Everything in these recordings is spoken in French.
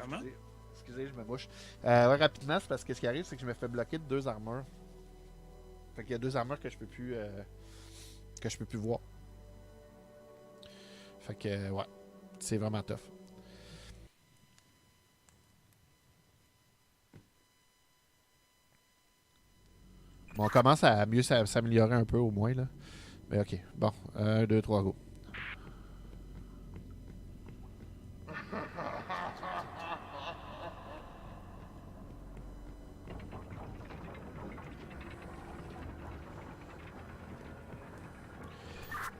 Comment? Excusez, je me mouche. Ouais, rapidement, c'est parce que ce qui arrive, c'est que je me fais bloquer de 2 armures. Fait qu'il y a 2 armures que je peux plus voir. Fait que ouais, c'est vraiment tough. Bon, on commence à mieux s'améliorer un peu au moins là. Mais ok, bon, 1, 2, 3, go.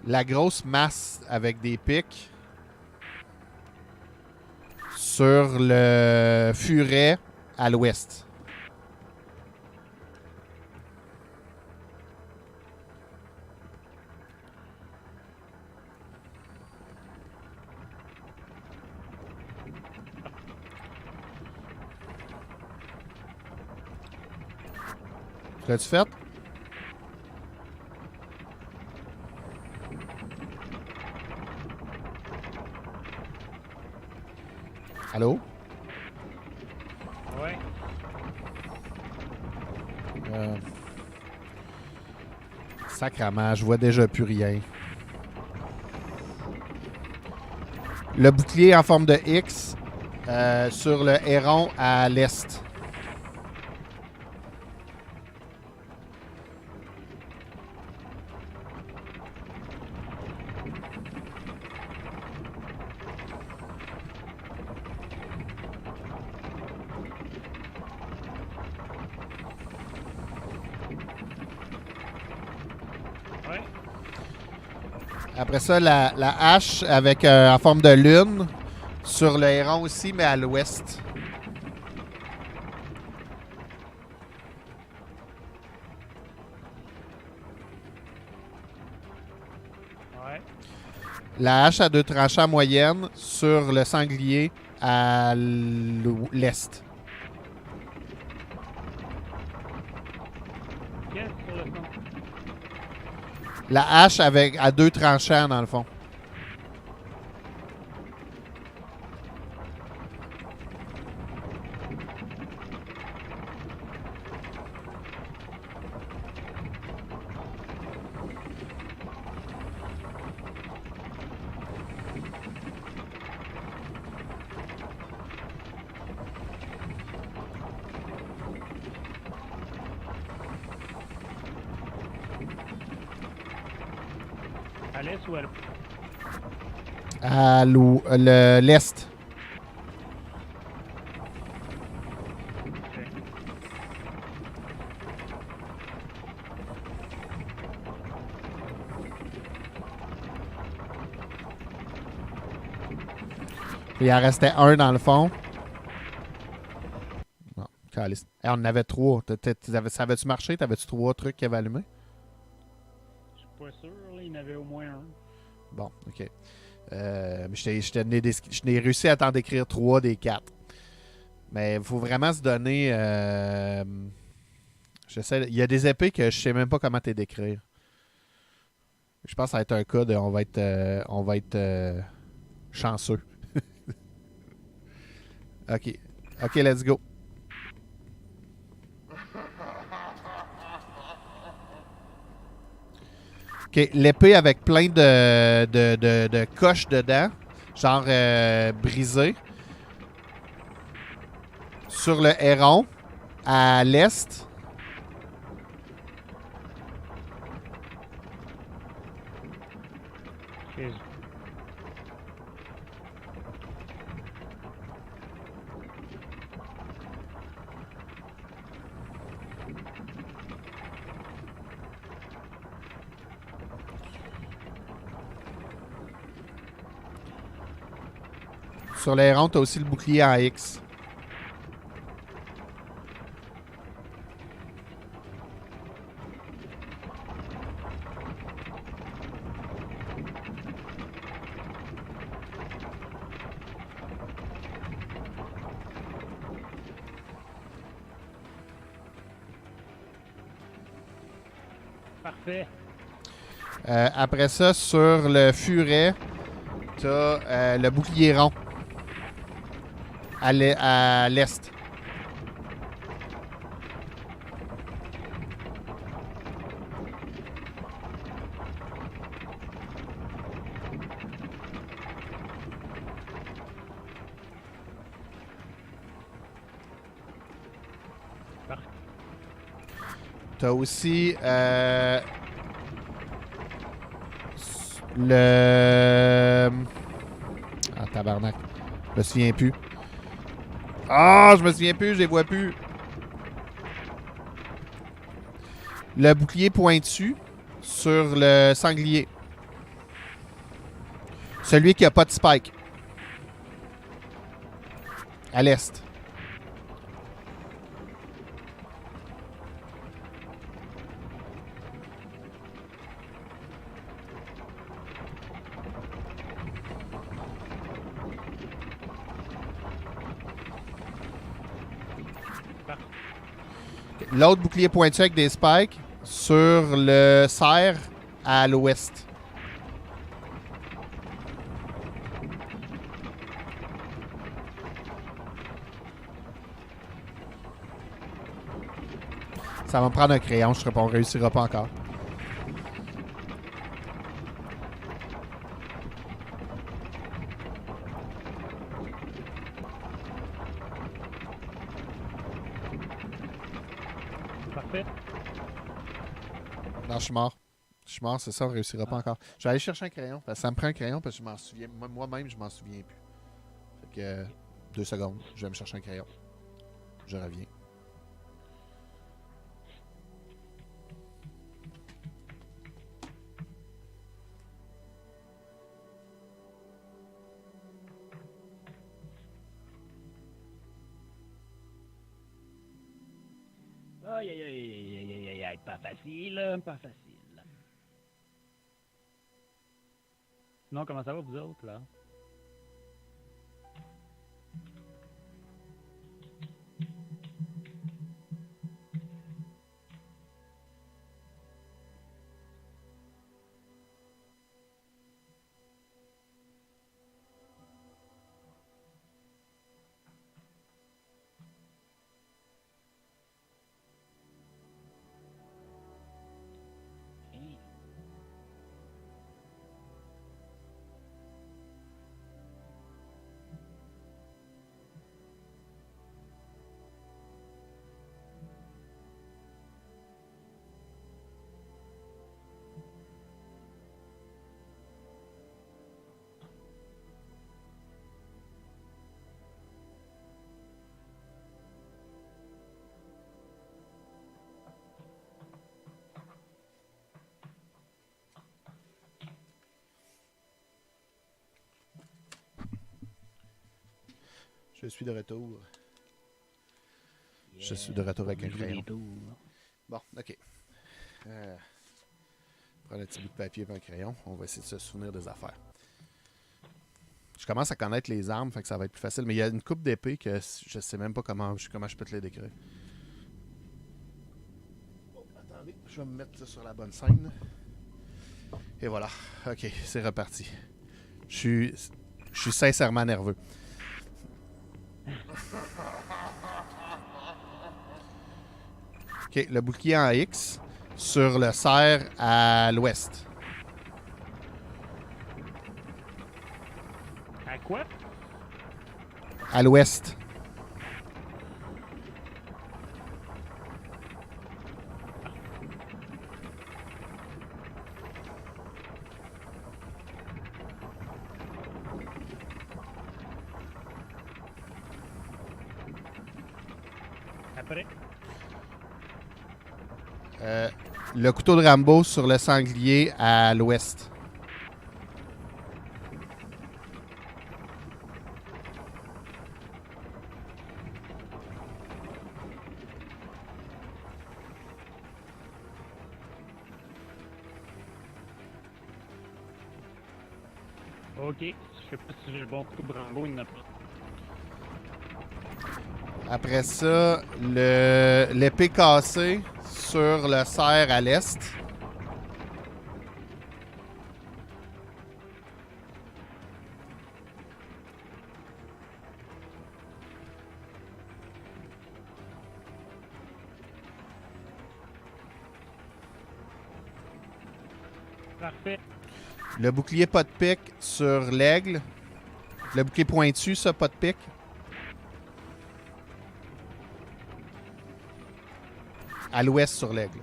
La grosse masse avec des pics sur le furet à l'ouest. L'as-tu fait? Allô? Ouais. Sacrement, je vois déjà plus rien. Le bouclier en forme de X sur le héron à l'est. Ouais. Après ça, la hache avec en forme de lune sur le héron aussi, mais à l'ouest. Ouais. La hache à 2 tranchants moyenne sur le sanglier à l'est. Qu'est-ce sur le fond? La hache avec à 2 tranchants dans le fond. À l'est ou à l'ouest? À l'est. Ok. Il en restait un dans le fond. Non, calice. On en avait 3. Ça avait-tu marché? T'avais-tu 3 trucs qui avaient allumé? Je suis pas sûr, là, il y en avait au moins un. Bon, ok. Mais je n'ai réussi à t'en décrire 3 des 4. Mais il faut vraiment se donner. Il y a des épées que je sais même pas comment t'es décrire. Je pense que ça va être un cas de on va être chanceux. Ok. Ok, let's go. Ok, l'épée avec plein de coches dedans, genre brisées. Sur le héron, à l'est. Ok. Sur le héron, t'as aussi le bouclier en X. Parfait. Après ça, sur le furet, t'as le bouclier rond. À l'est. Parfait. T'as aussi le... Ah, tabarnak. Je me souviens plus. Ah, je me souviens plus, je les vois plus. Le bouclier pointu sur le sanglier. Celui qui a pas de spike. À l'est. L'autre bouclier pointu avec des spikes sur le cerf à l'ouest. Ça va me prendre un crayon, on ne réussira pas encore. Parfait. Non, je suis mort. Je suis mort, c'est ça, on ne réussira pas encore. Je vais aller chercher un crayon. Parce que ça me prend un crayon parce que je m'en souviens. Moi-même, je m'en souviens plus. Fait que 2 secondes, je vais me chercher un crayon. Je reviens. Aïe, aïe, aïe, aïe, aïe, aïe, aïe, pas facile, pas facile. Sinon, comment ça va vous autres, là? Hein? Je suis de retour. Je suis de retour avec un crayon. Bon, ok. Prends un petit bout de papier et un crayon. On va essayer de se souvenir des affaires. Je commence à connaître les armes, fait que ça va être plus facile. Mais il y a une coupe d'épée que je sais même pas comment je peux te les décrire. Oh, attendez, je vais me mettre ça sur la bonne scène. Et voilà. Ok, c'est reparti. Je suis sincèrement nerveux. Ok, le bouclier en X sur le cerf à l'ouest. À quoi? À l'ouest. Après? Le couteau de Rambo sur le sanglier à l'ouest. Ok. Je sais pas si j'ai le bon coup de Rambo, il n'a pas. Après ça, l'épée cassée sur le cerf à l'est. Parfait. Le bouclier pas de pique sur l'aigle. Le bouclier pointu, ça, pas de pique. À l'ouest sur l'aigle.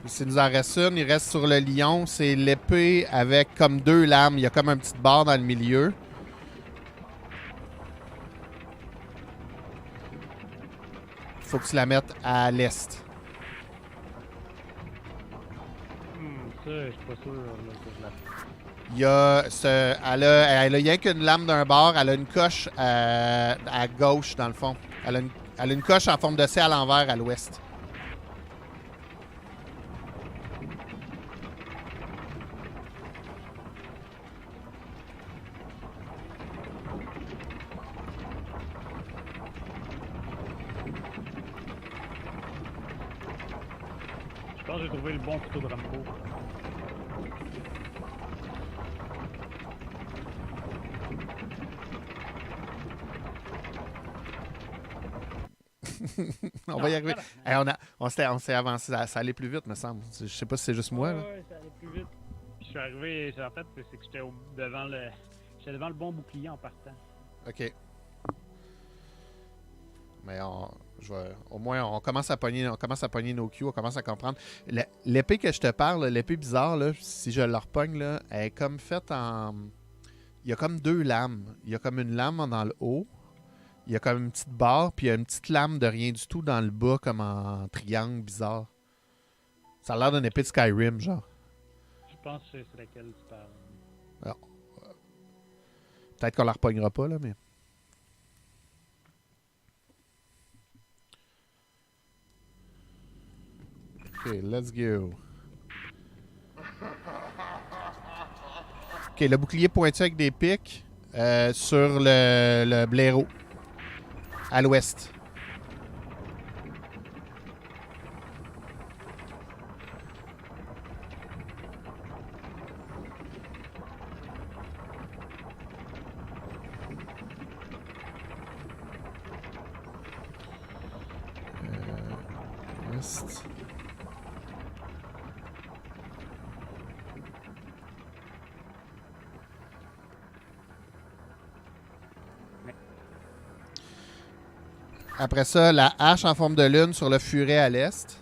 S'il nous en reste une, il reste sur le lion. C'est l'épée avec comme 2 lames. Il y a comme un petit barre dans le milieu. Il faut que tu la mettes à l'est. Ça, je suis pas sûr là, que je la... Il y a elle a rien qu'une lame d'un bord. Elle a une coche à gauche, dans le fond. Elle a une coche en forme de C à l'envers à l'ouest. Je pense que j'ai trouvé le bon couteau de Rambo. On va y arriver. Hey, on s'est avancé. Ça allait plus vite, me semble. Je sais pas si c'est juste moi. Là. Ouais, ça allait plus vite. Je suis arrivé, en fait, c'est que j'étais j'étais devant le bon bouclier en partant. OK. Mais au moins, on commence à pogner nos cues, on commence à comprendre. L'épée que je te parle, l'épée bizarre, là, si je la repogne, là, elle est comme faite en... Il y a comme 2 lames. Il y a comme une lame dans le haut. Il y a comme une petite barre, puis il y a une petite lame de rien du tout dans le bas, comme en triangle bizarre. Ça a l'air d'une épée de Skyrim, genre. Je pense que c'est laquelle tu parles. Alors, peut-être qu'on la repognera pas, là, mais... OK, let's go. OK, le bouclier pointu avec des pics sur le blaireau. À l'ouest. Est. Après ça, la hache en forme de lune sur le furet à l'est.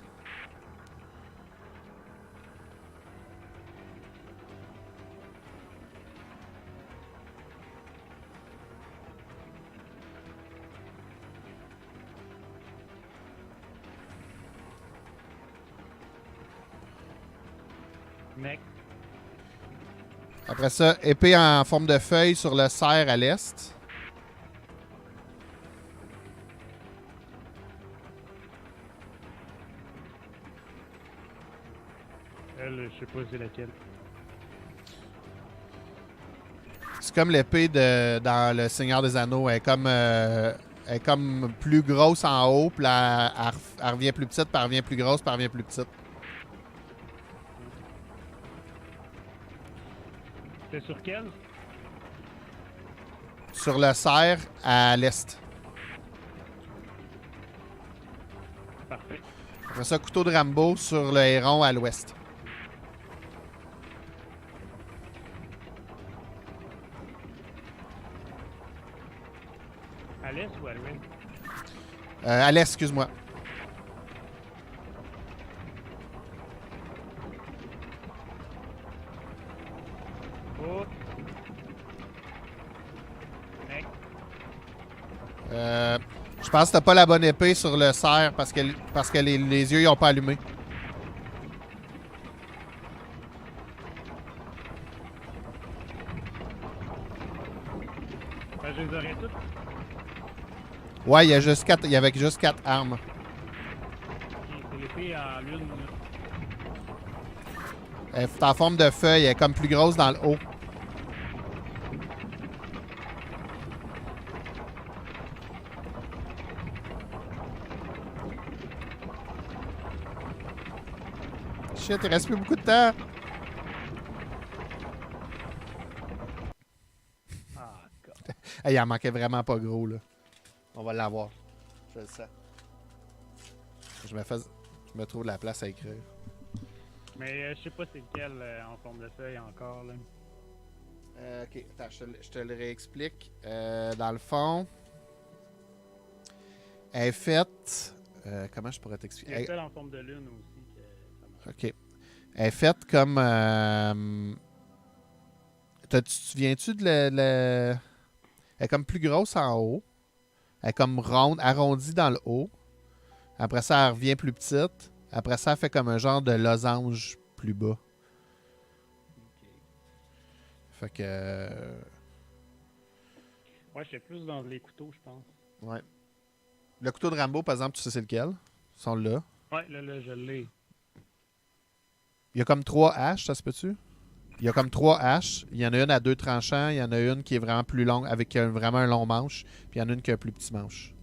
Mec. Après ça, épée en forme de feuille sur le cerf à l'est. Elle, je sais pas c'est laquelle. C'est comme l'épée dans Le Seigneur des Anneaux. Elle est comme plus grosse en haut, puis là, elle revient plus petite, puis elle revient plus grosse, puis elle revient plus petite. C'est sur quelle? Sur le cerf à l'est. Parfait. Après ça, couteau de Rambo sur le héron à l'ouest. À l'est ou à l'ouest? À l'est, excuse-moi. Oh! Mec. Je pense que t'as pas la bonne épée sur le cerf parce que les yeux ils ont pas allumé. Ben, je les aurais toutes. Ouais, il y avait juste 4 armes. Ok, c'est l'épée en lune. Là. Elle est en forme de feuille, elle est comme plus grosse dans le haut. shit, il reste plus beaucoup de temps. Ah, God. Hey, il en manquait vraiment pas gros, là. On va l'avoir. Je le sens. Je me trouve de la place à écrire. Mais je sais pas c'est lequel en forme de feuille encore, là. Ok, attends, je te le réexplique. Dans le fond, elle est faite... comment je pourrais Il y t'expliquer? a celle en forme de lune aussi que ça marche. Ok. Elle est faite comme... Tu te souviens-tu de Elle est comme plus grosse en haut. Elle est comme ronde, arrondie dans le haut. Après ça, elle revient plus petite. Après ça, elle fait comme un genre de losange plus bas. Ok. Fait que... Ouais, je suis plus dans les couteaux, je pense. ouais. Le couteau de Rambo, par exemple, tu sais c'est lequel? Ils sont là. Ouais, là, je l'ai. Il y a comme 3 haches, ça se peut-tu? Il y a comme 3 haches. Il y en a une à 2 tranchants. Il y en a une qui est vraiment plus longue, avec vraiment un long manche. Puis il y en a une qui a un plus petit manche.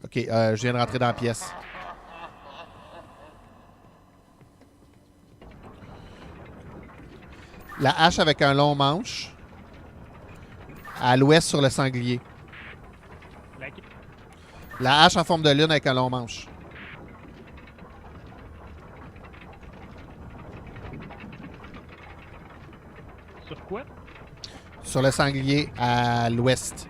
Ok, je viens de rentrer dans la pièce. La hache avec un long manche. À l'ouest sur le sanglier. Laquelle? La hache en forme de lune avec un long manche. Sur quoi? Sur le sanglier à l'ouest.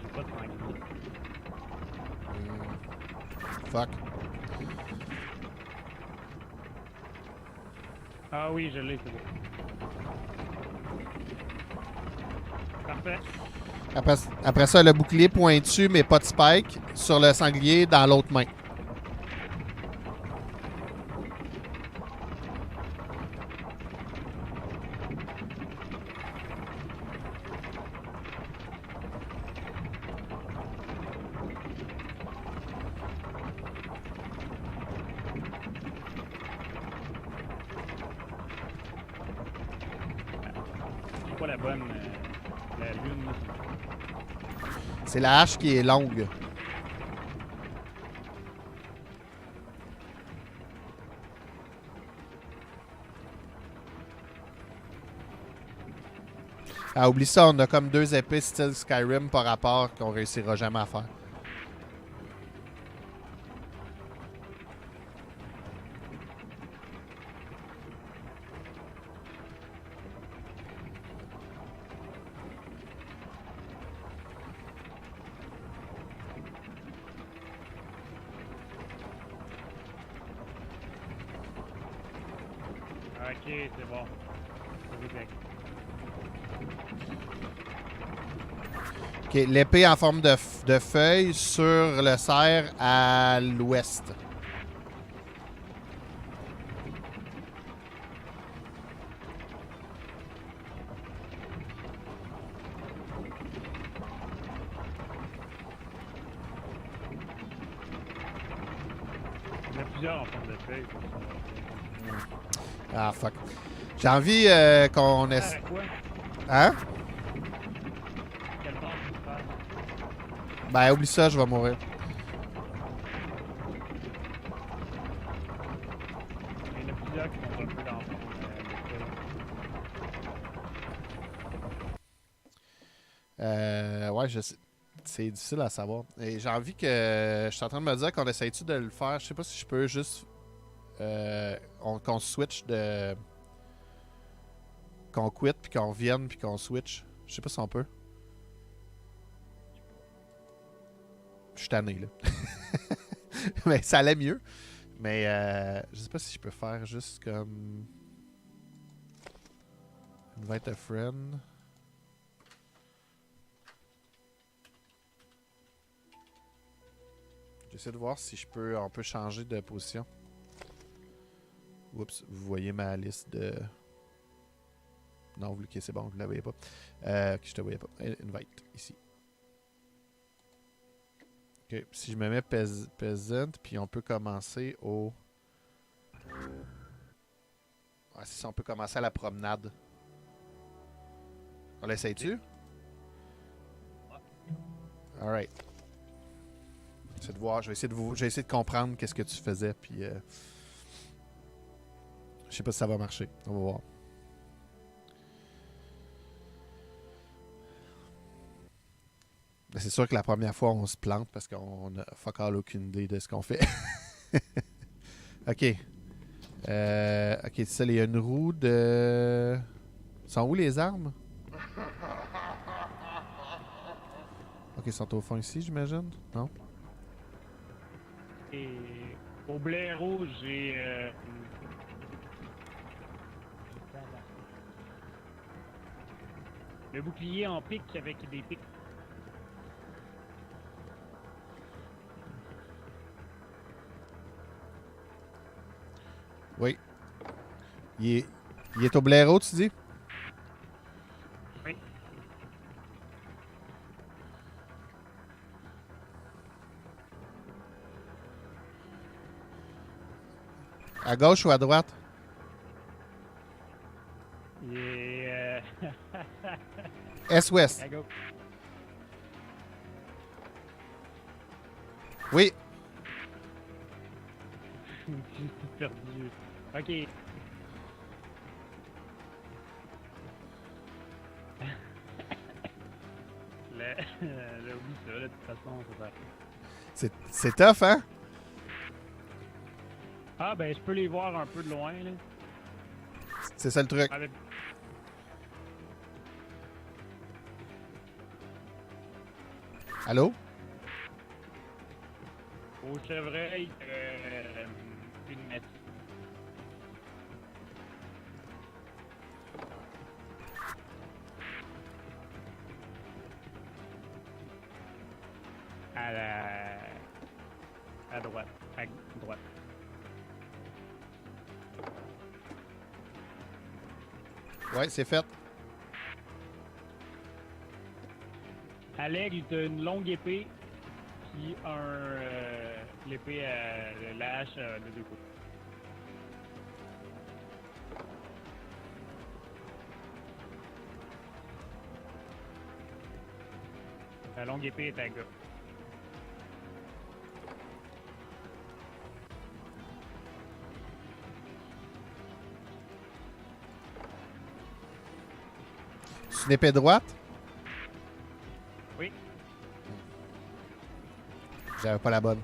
J'ai pas de sanglier. Fuck. Ah oui, je l'ai, c'est bon. Parfait. Après ça, le bouclier pointu, mais pas de spike, sur le sanglier dans l'autre main. C'est pas la bonne. La lune, là. C'est la hache qui est longue. Ah, oublie ça, on a comme 2 épées style Skyrim par rapport qu'on réussira jamais à faire. Ok, c'est bon. C'est correct. Ok, l'épée en forme de feuille sur le cerf à l'ouest. Il y en a plusieurs en forme de feuille. Ah, fuck. J'ai envie qu'on ait... Ah, quoi? Hein? Quel bord tu veux faire? Ben, oublie ça, je vais mourir. Il y en a plusieurs qui sont un peu dans le fond de feuille. Ouais, je sais. C'est difficile à savoir. Et j'ai envie que... Je suis en train de me dire qu'on essaye-tu de le faire. Je sais pas si je peux juste... qu'on switch de... Qu'on quitte, puis qu'on revienne, puis qu'on switch. Je sais pas si on peut. Je suis tanné, là. Mais ça allait mieux. Mais je sais pas si je peux faire juste comme... Invite a friend. J'essaie de voir si on peut changer de position. Oups, vous voyez ma liste de... Non, ok, c'est bon, vous ne la voyez pas. Je te voyais pas. Invite, ici. Ok, si je me mets peasant, puis on peut commencer au... Ouais, c'est ça, on peut commencer à la promenade. On l'essaye-tu? Alright. C'est de voir. Je vais essayer de comprendre qu'est-ce que tu faisais, puis je sais pas si ça va marcher. On va voir. Mais c'est sûr que la première fois, on se plante parce qu'on a fuck all aucune idée de ce qu'on fait. OK. OK, ça, il y a une roue de... Sont où les armes? OK, ils sont au fond ici, j'imagine? Non? Et au blaireau, j'ai... le bouclier en pic avec des pics. Oui. Il est au blaireau, tu dis? Oui. À gauche ou à droite? Il est... Est-ouest. à gauche. Oui. Je suis perdu. Ok. Le oui, ça, là, de toute façon, ça va. C'est tough, hein? Ah, ben, je peux les voir un peu de loin, là. C'est ça le truc. Avec... Allô? Au chevreuil, une messe. À la... à droite. À droite. Ouais, c'est fait. À l'aigle, t'as une longue épée, puis l'épée la hache de deux coups. La longue épée est à gauche. C'est une épée droite? Oui. J'avais pas la bonne.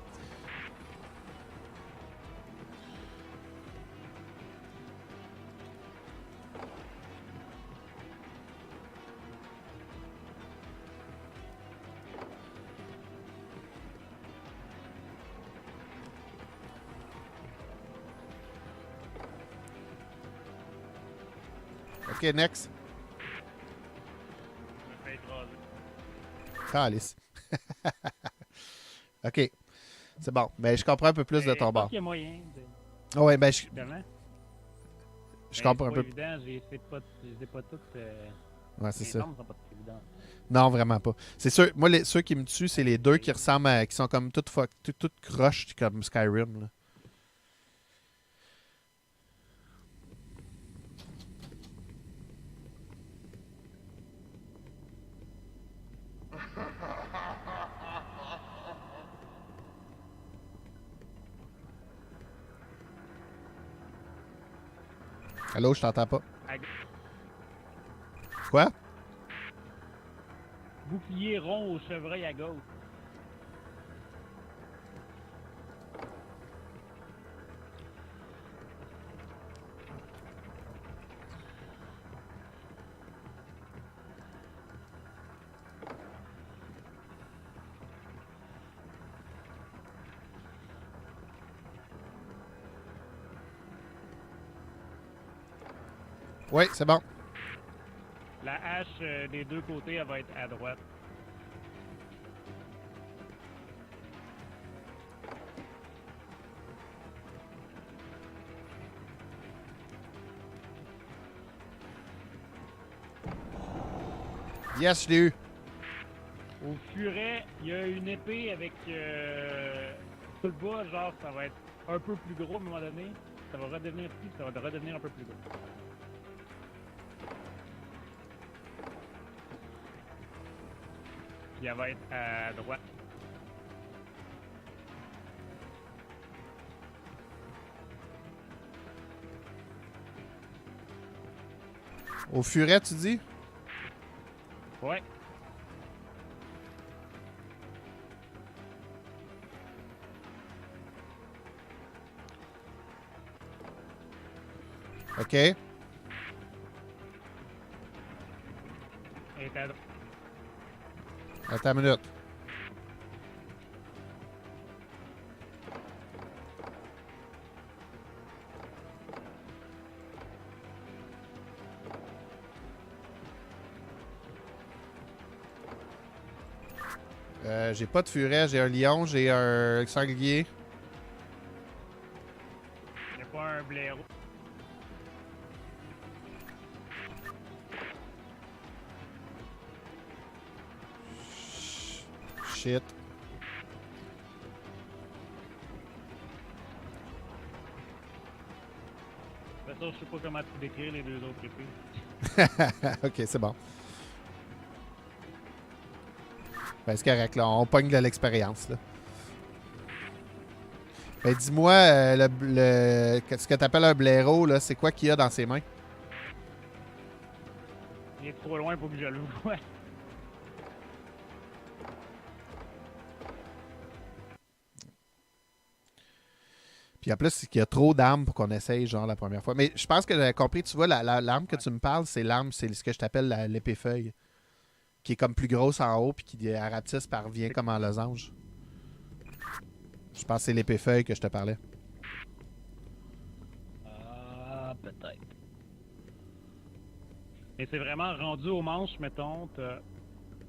OK, next. Je me fais écraser. Calice. OK. C'est bon. Ben, je comprends un peu plus de ton Je pense bord. qu'il y a moyen de... Ah ouais, ben, je Comment? comprends un C'est peu. pas évident, je les ai pas toutes... Ouais, c'est les ça. armes sont pas toutes évidentes. Non, vraiment pas. C'est sûr. Moi, ceux qui me tuent, c'est les deux qui ressemblent à... qui sont comme toutes croches comme Skyrim, là. Allô, je t'entends pas. À gauche. Quoi? Bouclier rond au chevreuil à gauche. Oui, c'est bon. La hache des deux côtés, elle va être à droite. Yes, je l'ai eu. Au furet, il y a une épée avec tout le bas, genre ça va être un peu plus gros à un moment donné. Ça va redevenir petit, ça va redevenir un peu plus gros. Puis elle va être à droite. Au furet, tu dis? Ouais. OK. Elle est à droite. Attends une minute. J'ai pas de furet, j'ai un lion, j'ai un sanglier. Il n'y a pas un blaireau. Shit. De toute façon, je sais pas comment te décrire les deux autres épées. OK, c'est bon. Ben, c'est correct, là. On pogne de l'expérience, là. Ben, dis-moi, ce que t'appelles un blaireau, là, c'est quoi qu'il y a dans ses mains? Il est trop loin pour que je le voie. Puis en plus, il y a trop d'armes pour qu'on essaye, genre, la première fois. Mais je pense que j'avais compris, tu vois, l'arme que tu me parles, c'est ce que je t'appelle l'épée-feuille. Qui est comme plus grosse en haut, puis qui, à rapetisse, parvient comme en losange. Je pense que c'est l'épée-feuille que je te parlais. Ah, peut-être. Et c'est vraiment rendu aux manches, mettons, c'est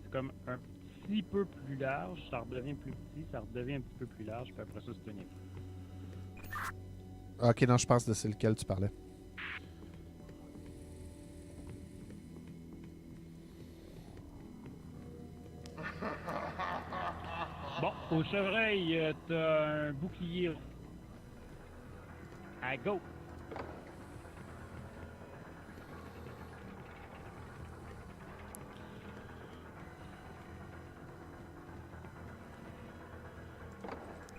comme un petit peu plus large, ça redevient plus petit, ça redevient un petit peu plus large, puis après ça, c'est une épée. Ok, non, je pense que c'est lequel tu parlais. Bon, au chevreuil, t'as un bouclier. À go!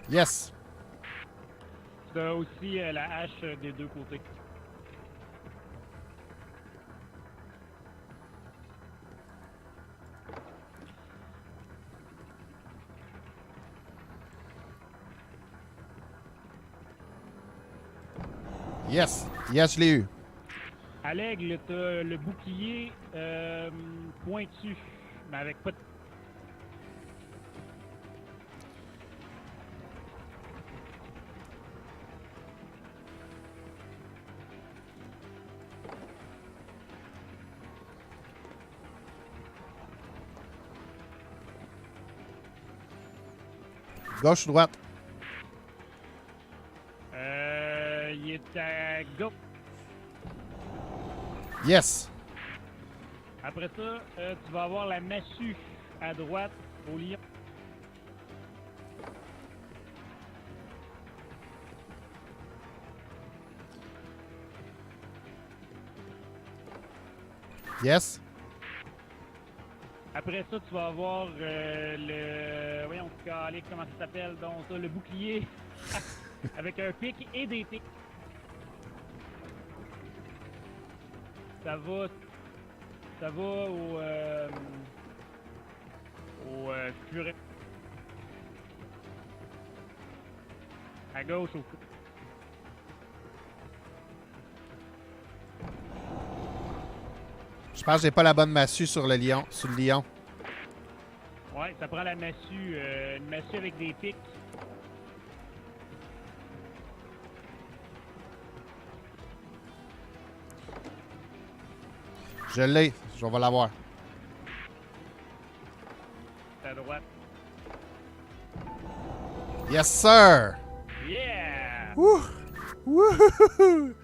Yes! T'as aussi la hache des deux côtés. Yes! Yes, je l'ai eu. À l'aigle, t'as le bouclier pointu, mais avec pas de... Gauche ou droite? Il est à go. Yes! Après ça, tu vas avoir la massue à droite au lion. Yes! Après ça, tu vas avoir le... Voyons, comment ça s'appelle? Donc, ça, le bouclier avec un pic et des pics. Ça va au furet. À gauche au furet. Je pense que j'ai pas la bonne massue sur le lion. Sur le lion. Ouais, ça prend la massue, une massue avec des pics. Je l'ai. Je vais l'avoir. À droite. Yes, sir! Yeah! Wouh! Wouhou!